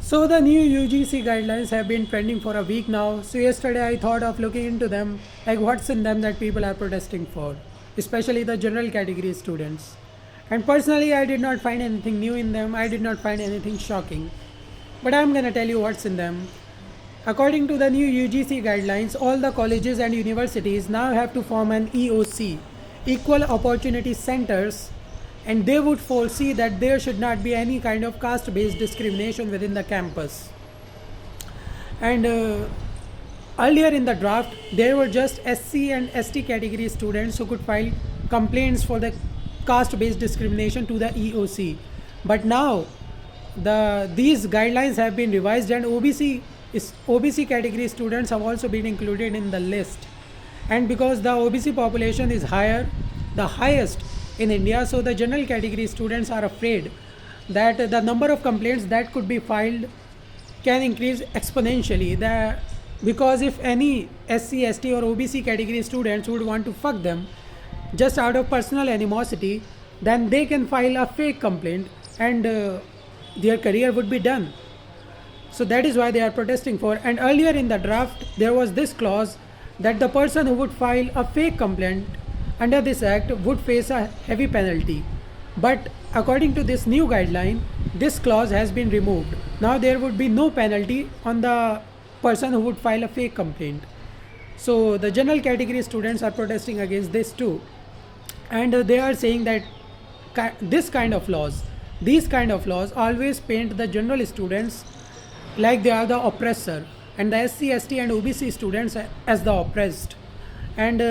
So the new UGC guidelines have been trending for a week now. So yesterday I thought of looking into them, like what's in them that people are protesting for, especially the general category students. And personally, I did not find anything new in them. I did not find anything shocking. But I'm gonna tell you what's in them. According to the new UGC guidelines, all the colleges and universities now have to form an EOC, Equal Opportunity Centers, and they would foresee that there should not be any kind of caste based discrimination within the campus. And earlier in the draft, there were just SC and ST category students who could file complaints for the caste based discrimination to the EOC. But now these guidelines have been revised, and OBC category students have also been included in the list. And because the OBC population is higher, the highest in India, so the general category students are afraid that the number of complaints that could be filed can increase exponentially. Because if any SC, ST, or OBC category students would want to fuck them just out of personal animosity, then they can file a fake complaint, and their career would be done. So that is why they are protesting for. And earlier in the draft, there was this clause that the person who would file a fake complaint under this act would face a heavy penalty. But according to this new guideline, this clause has been removed. Now there would be no penalty on the person who would file a fake complaint. So the general category students are protesting against this too. And they are saying that this kind of laws, these kind of laws always paint the general students like they are the oppressor, and the SC, ST, and OBC students as the oppressed. And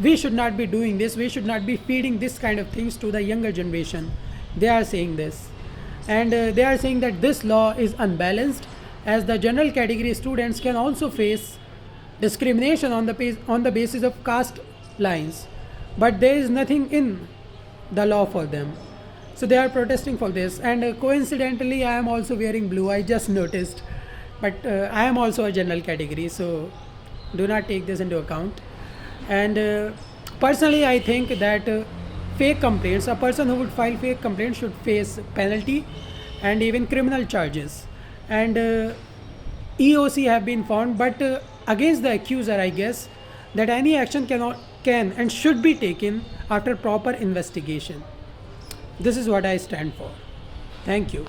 we should not be doing this. We should not be feeding this kind of things to the younger generation. They are saying this. And they are saying that this law is unbalanced, as the general category students can also face discrimination on the basis of caste lines. But there is nothing in the law for them. So they are protesting for this. And coincidentally, I am also wearing blue. I just noticed. But I am also a general category, so do not take this into account. And personally, I think that fake complaints, a person who would file fake complaints should face penalty and even criminal charges. And EOC have been found, but against the accuser, I guess that any action can and should be taken after proper investigation. This is what I stand for. Thank you.